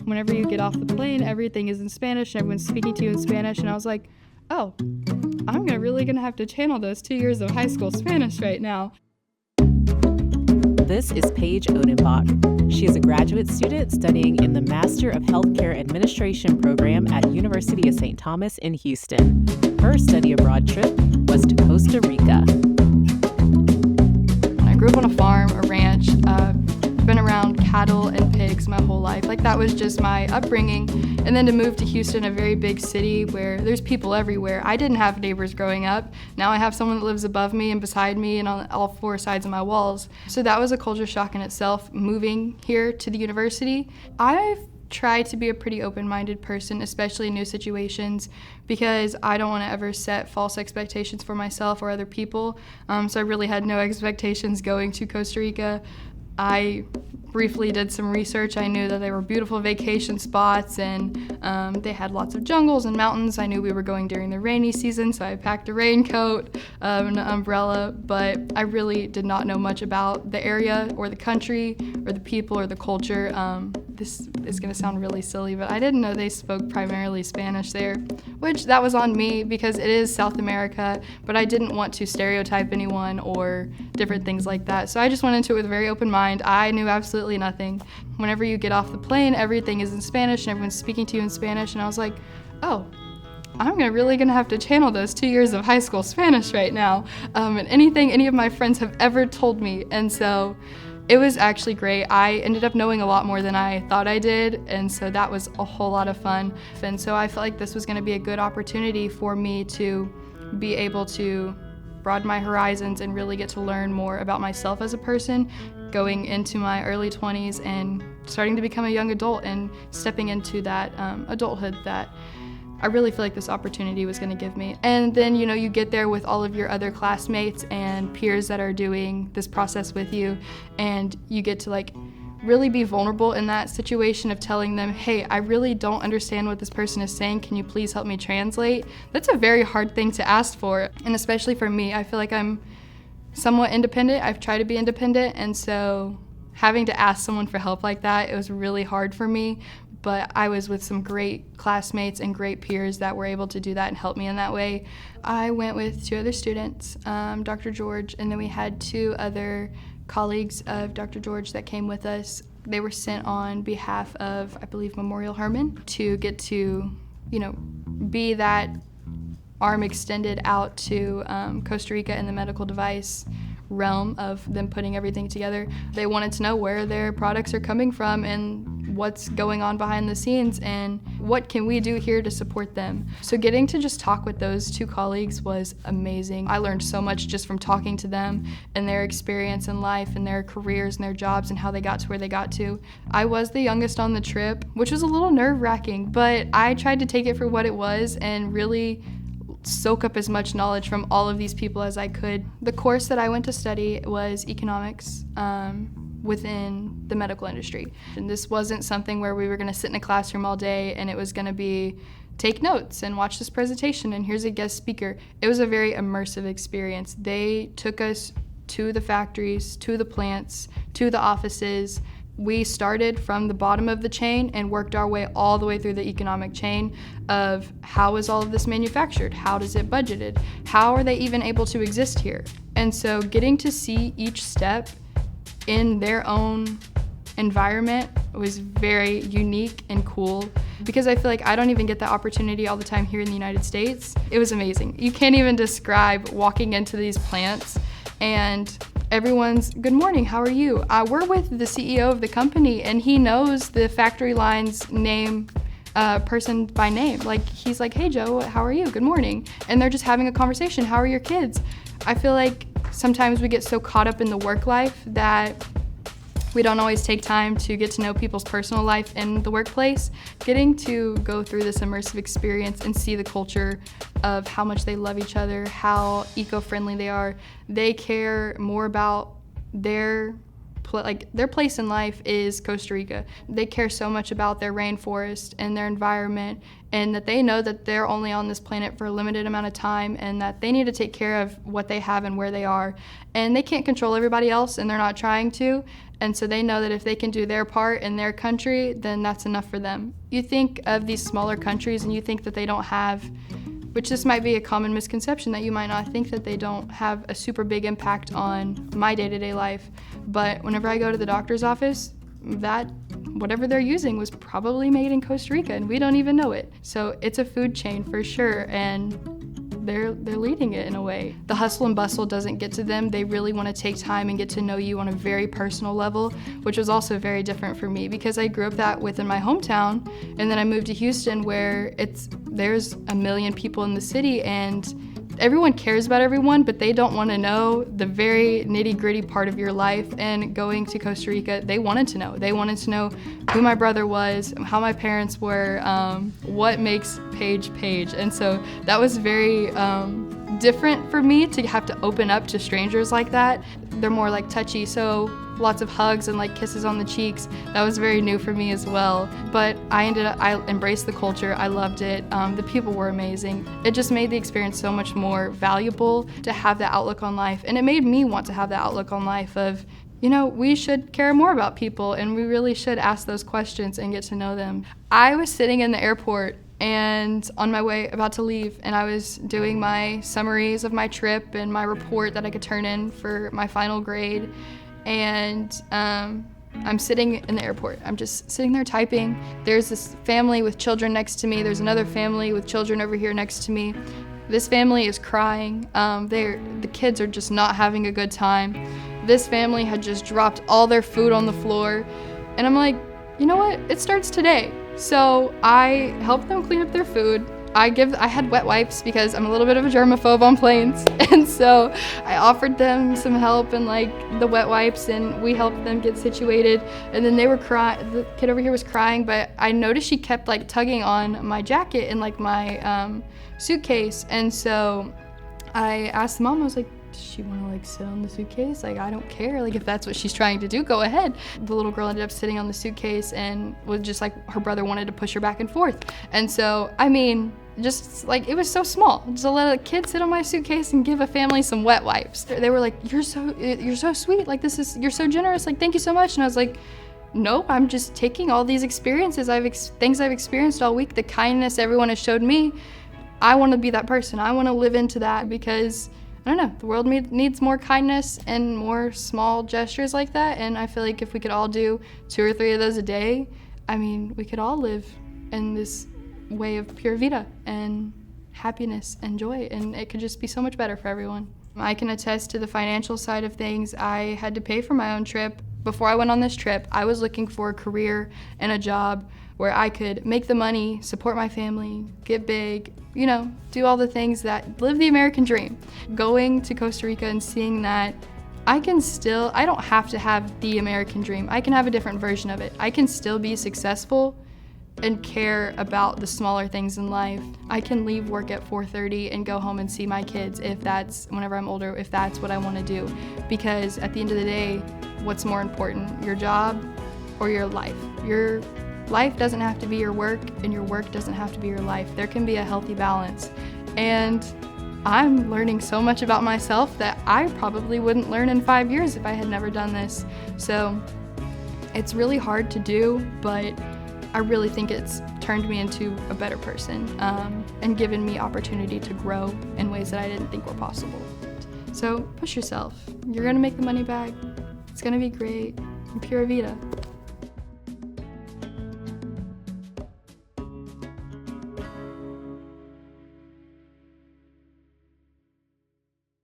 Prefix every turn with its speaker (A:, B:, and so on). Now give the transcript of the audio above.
A: whenever you get off the plane, everything is in Spanish, and everyone's speaking to you in Spanish. And I was like, oh, I'm really gonna have to channel those 2 years of high school Spanish right now.
B: This is Paige Odenbach. She is a graduate student studying in the Master of Healthcare Administration program at University of St. Thomas in Houston. Her study abroad trip was to Costa Rica.
A: I grew up on a farm, a ranch, been around cattle and pigs my whole life. Like, that was just my upbringing. And then to move to Houston, a very big city where there's people everywhere. I didn't have neighbors growing up. Now I have someone that lives above me and beside me and on all four sides of my walls. So that was a culture shock in itself, moving here to the university. I've tried to be a pretty open-minded person, especially in new situations, because I don't want to ever set false expectations for myself or other people. So I really had no expectations going to Costa Rica. I briefly did some research. I knew that they were beautiful vacation spots, and they had lots of jungles and mountains. I knew we were going during the rainy season, so I packed a raincoat and an umbrella, but I really did not know much about the area or the country or the people or the culture. This is going to sound really silly, but I didn't know they spoke primarily Spanish there, which that was on me because it is South America, but I didn't want to stereotype anyone or different things like that. So I just went into it with a very open mind. I knew absolutely nothing. Whenever you get off the plane, everything is in Spanish and everyone's speaking to you in Spanish, and I was like, oh, I'm really gonna have to channel those 2 years of high school Spanish right now, and anything any of my friends have ever told me. And so it was actually great. I ended up knowing a lot more than I thought I did, and so that was a whole lot of fun. And so I felt like this was gonna be a good opportunity for me to be able to broaden my horizons and really get to learn more about myself as a person, going into my early 20s and starting to become a young adult and stepping into that adulthood that I really feel like this opportunity was going to give me. And then, you get there with all of your other classmates and peers that are doing this process with you, and you get to really be vulnerable in that situation of telling them, hey, I really don't understand what this person is saying. Can you please help me translate? That's a very hard thing to ask for. And especially for me, I feel like I'm somewhat independent. I've tried to be independent. And so having to ask someone for help like that, it was really hard for me. But I was with some great classmates and great peers that were able to do that and help me in that way. I went with two other students, Dr. George, and then we had two other colleagues of Dr. George that came with us. They were sent on behalf of, I believe, Memorial Hermann to get to, be that arm extended out to Costa Rica in the medical device realm of them putting everything together. They wanted to know where their products are coming from and what's going on behind the scenes and what can we do here to support them. So getting to just talk with those two colleagues was amazing. I learned so much just from talking to them and their experience in life and their careers and their jobs and how they got to where they got to. I was the youngest on the trip, which was a little nerve-wracking, but I tried to take it for what it was and really soak up as much knowledge from all of these people as I could. The course that I went to study was economics within the medical industry. And this wasn't something where we were going to sit in a classroom all day and it was going to be take notes and watch this presentation and here's a guest speaker. It was a very immersive experience. They took us to the factories, to the plants, to the offices. We started from the bottom of the chain and worked our way all the way through the economic chain of how is all of this manufactured? How does it budgeted? How are they even able to exist here? And so getting to see each step in their own environment was very unique and cool because I feel like I don't even get that opportunity all the time here in the United States. It was amazing. You can't even describe walking into these plants and everyone's, good morning, how are you? We're with the CEO of the company and he knows the factory line's name, person by name. He's like, hey Joe, how are you? Good morning. And they're just having a conversation. How are your kids? I feel like sometimes we get so caught up in the work life that we don't always take time to get to know people's personal life in the workplace. Getting to go through this immersive experience and see the culture of how much they love each other, how eco-friendly they are. They care more about their like their place in life is Costa Rica. They care so much about their rainforest and their environment, and that they know that they're only on this planet for a limited amount of time, and that they need to take care of what they have and where they are. And they can't control everybody else, and they're not trying to. And so they know that if they can do their part in their country, then that's enough for them. You think of these smaller countries and you think that they don't have, which this might be a common misconception, that you might not think that they don't have a super big impact on my day-to-day life. But whenever I go to the doctor's office, that whatever they're using was probably made in Costa Rica, and we don't even know it. So it's a food chain for sure, and they're leading it in a way. The hustle and bustle doesn't get to them. They really want to take time and get to know you on a very personal level, which was also very different for me because I grew up that within my hometown, and then I moved to Houston where there's a million people in the city, and everyone cares about everyone, but they don't want to know the very nitty-gritty part of your life. And going to Costa Rica, they wanted to know. They wanted to know who my brother was, how my parents were, what makes Paige Paige. And so that was very different for me to have to open up to strangers like that. They're more like touchy, so lots of hugs and like kisses on the cheeks. That was very new for me as well. But I embraced the culture. I loved it. The people were amazing. It just made the experience so much more valuable to have that outlook on life. And it made me want to have that outlook on life of, we should care more about people, and we really should ask those questions and get to know them. I was sitting in the airport and on my way about to leave, and I was doing my summaries of my trip and my report that I could turn in for my final grade. And I'm sitting in the airport. I'm just sitting there typing. There's this family with children next to me. There's another family with children over here next to me. This family is crying. The kids are just not having a good time. This family had just dropped all their food on the floor. And I'm like, you know what? It starts today. So I helped them clean up their food. I had wet wipes because I'm a little bit of a germaphobe on planes, and so I offered them some help and like the wet wipes, and we helped them get situated. And then they were crying. The kid over here was crying, but I noticed she kept like tugging on my jacket and like my suitcase, and so I asked the mom. I was like, does she want to like sit on the suitcase? Like, I don't care. Like, if that's what she's trying to do, go ahead. The little girl ended up sitting on the suitcase and was just like, her brother wanted to push her back and forth. And so, just like, it was so small. Just to let a kid sit on my suitcase and give a family some wet wipes. They were like, you're so sweet. Like, you're so generous. Like, thank you so much. And I was like, no, I'm just taking all these experiences, things I've experienced all week, the kindness everyone has showed me. I want to be that person. I want to live into that because, I don't know, the world needs more kindness and more small gestures like that. And I feel like if we could all do 2 or 3 of those a day, we could all live in this way of Pura Vida and happiness and joy, and it could just be so much better for everyone. I can attest to the financial side of things. I had to pay for my own trip. Before I went on this trip, I was looking for a career and a job where I could make the money, support my family, get big, do all the things that live the American dream. Going to Costa Rica and seeing that I don't have to have the American dream. I can have a different version of it. I can still be successful and care about the smaller things in life. I can leave work at 4:30 and go home and see my kids whenever I'm older, if that's what I want to do. Because at the end of the day, what's more important, your job or your life? Your life doesn't have to be your work, and your work doesn't have to be your life. There can be a healthy balance. And I'm learning so much about myself that I probably wouldn't learn in 5 years if I had never done this. So it's really hard to do, but I really think it's turned me into a better person and given me opportunity to grow in ways that I didn't think were possible. So push yourself. You're gonna make the money back. It's gonna be great. Pura Vida.